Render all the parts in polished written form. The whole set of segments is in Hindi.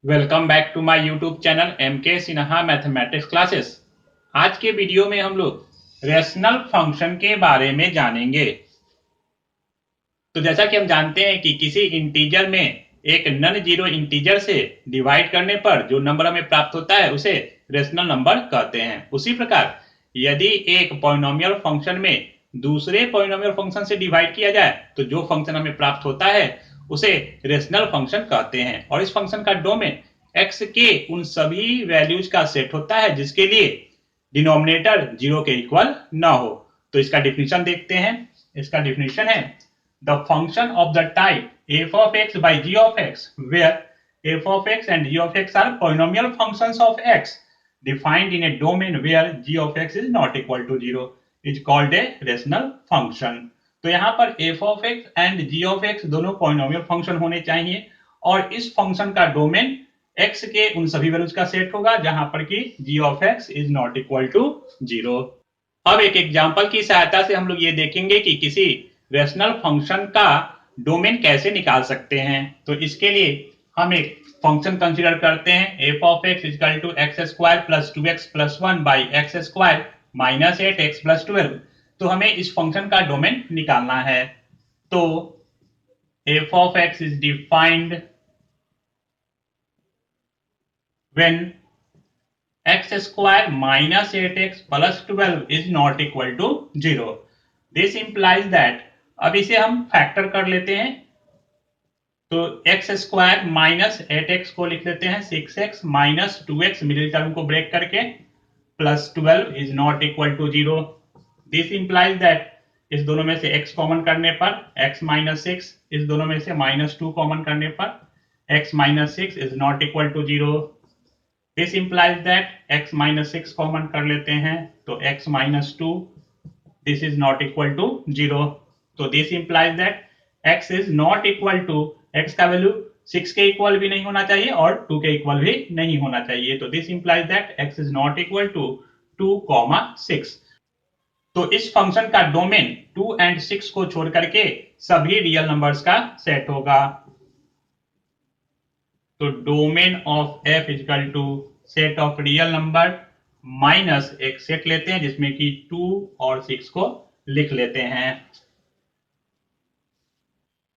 Welcome back to my YouTube channel M K Sinha mathematics classes. आज के वीडियो में हम लोग रेशनल फंक्शन के बारे में जानेंगे। तो जैसा कि हम जानते हैं कि किसी इंटीजर में एक नन जीरो इंटीजर से डिवाइड करने पर जो नंबर हमें प्राप्त होता है उसे रेशनल नंबर कहते हैं। उसी प्रकार यदि एक पॉलिनोमियल फंक्शन में दूसरे पॉलिनोमियल फंक्शन से डिवाइड किया जाए तो जो फंक्शन हमें प्राप्त होता है उसे रेशनल फंक्शन कहते हैं। और इस फंक्शन का डोमेन एक्स के उन सभी वैल्यूज का सेट होता है जिसके लिए डिनोमिनेटर जीरो के इक्वल ना हो। तो इसका डिफिनीशन देखते हैं। इसका डिफिनीशन है the function of the type f of x by g of x where f of x and g of x are polynomial functions of x defined in a domain where g of x is not equal to 0 is called a rational function। तो यहाँ पर f of x and g of x दोनों polynomial function होने चाहिए और इस फंक्शन का डोमेन x के उन सभी वैल्यूज का सेट होगा जहां पर कि g of x is not equal to 0। अब एक एग्जांपल की सहायता से हम लोग ये देखेंगे कि किसी रेशनल फंक्शन का डोमेन कैसे निकाल सकते हैं। तो इसके लिए हम एक फंक्शन कंसीडर करते हैं f of x equal to x square plus 2x plus 1 by x square minus 8x plus 12। तो हमें इस फंक्शन का डोमेन निकालना है। तो f of x is defined when x square minus 8x plus 12 is not equal to 0। This implies that अब इसे हम फैक्टर कर लेते हैं। तो एक्स स्क्वायर माइनस 8x को लिख लेते हैं 6x minus 2x middle term को ब्रेक करके plus 12 is not equal to 0। This implies that इस दोनों में से x कॉमन करने पर x माइनस 6, इस दोनों में से माइनस 2 कॉमन करने पर x minus 6 is not equal to 0। This implies that x minus 6 common कर लेते हैं तो x minus 2 this is not equal to 0। तो this implies that x is not equal to x का वैल्यू 6 के इक्वल भी नहीं होना चाहिए और 2 के इक्वल भी नहीं होना चाहिए। तो this implies that x is not equal to 2,6। तो इस फंक्शन का डोमेन 2 एंड 6 को छोड़ करके सभी रियल नंबर्स का सेट होगा। तो domain of f equal to set of real number minus एक सेट लेते हैं जिसमें कि 2 और 6 को लिख लेते हैं।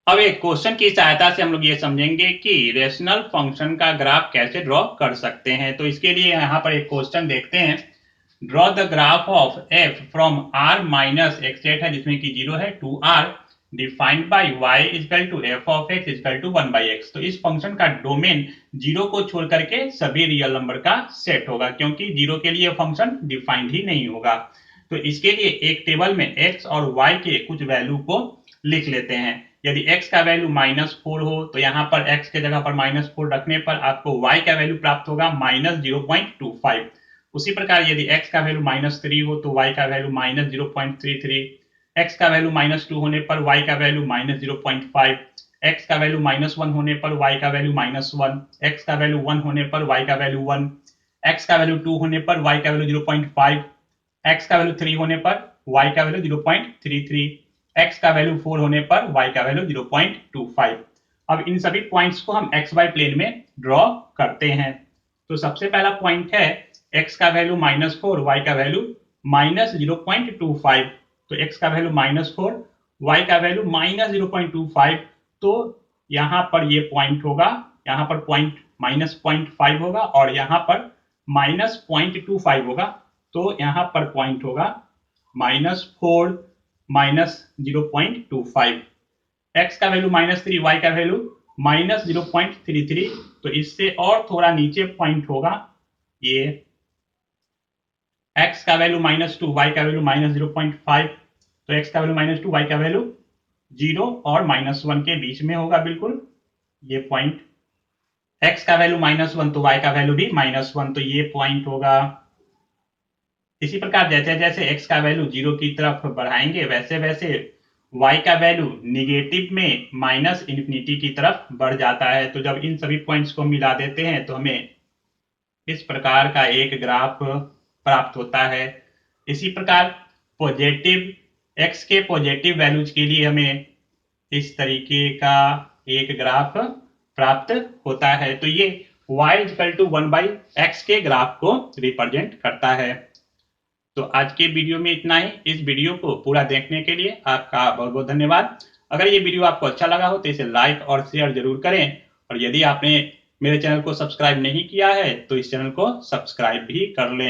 अब एक क्वेश्चन की सहायता से हम लोग ये समझेंगे कि रेशनल फंक्शन का ग्राफ कैसे ड्रॉ कर सकते हैं। तो इसके लिए यहाँ पर एक क्वेश्चन देखते हैं। Draw the graph of f from r minus x8 है जिसमें कि 0 है to r defined by y equal to f of x equal to 1 by x। तो इस फंक्शन का डोमेन 0 को छोड़ करके सभी रियल नंबर का सेट होगा क्योंकि 0 के लिए फंक्शन डिफाइंड ही नहीं होगा। तो इसके लिए एक टेबल में x और y के कुछ वैल्यू को लिख लेते हैं। यदि x का वैल्यू -4 हो तो यहाँ पर x के जगह पर -4 रखने पर आपको y का वैल्यू प्राप्त होगा -0.25। उसी प्रकार यदि x का वैल्यू -3 हो तो y का वैल्यू -0.33, x का वैल्यू -2 होने पर y का वैल्यू -0.5, x का वैल्यू -1 होने पर y का वैल्यू -1, x का वैल्यू 1 होने पर y का वैल्यू 1, x का वैल्यू 2 होने पर y का वैल्यू 0.5, x का वैल्यू 3 होने पर y का वैल्यू 0.33, x का वैल्यू 4 होने पर y का वैल्यू 0.25। अब इन सभी पॉइंट्स को हम xy प्लेन में ड्रॉ करते हैं। तो सबसे पहला पॉइंट है x का वैल्यू -4, y का वैल्यू -0.25। तो x का वैल्यू -4, y का वैल्यू -0.25। तो यहाँ पर ये पॉइंट होगा, यहाँ पर पॉइंट -0.5 होगा और यहाँ पर -0.25 होगा। तो यहाँ पर पॉइंट होगा -4 -0.25। x का वैल्यू -3, y का वैल्यू -0.33। तो इससे और थोड़ा नीचे पॉइंट होगा ये x का वैल्यू -2, y का वैल्यू -0.5। तो x का वैल्यू -2, y का वैल्यू 0 और -1 के बीच में होगा बिल्कुल ये पॉइंट। x का वैल्यू -1 तो y का वैल्यू भी -1, तो ये पॉइंट होगा। इसी प्रकार जैसे जैसे x का वैल्यू 0 की तरफ बढ़ाएंगे वैसे वैसे y का वैल्यू निगेटिव में -इन्फिनिटी की तरफ बढ़ जाता है। तो जब इन सभी पॉइंट्स को मिला देते हैं तो हमें इस प्रकार का एक ग्राफ प्राप्त होता है। इसी प्रकार पॉजिटिव x के पॉजिटिव वैल्यूज के लिए हमें इस तरीके का एक ग्राफ प्राप्त होता है। तो ये y इक्वल टू 1/x के ग्राफ को रिप्रेजेंट करता है। तो आज के वीडियो में इतना ही। इस वीडियो को पूरा देखने के लिए आपका बहुत बहुत धन्यवाद। अगर ये वीडियो आपको अच्छा लगा हो तो इसे लाइक और शेयर जरूर करें, और यदि आपने मेरे चैनल को सब्सक्राइब नहीं किया है तो इस चैनल को सब्सक्राइब भी कर लें।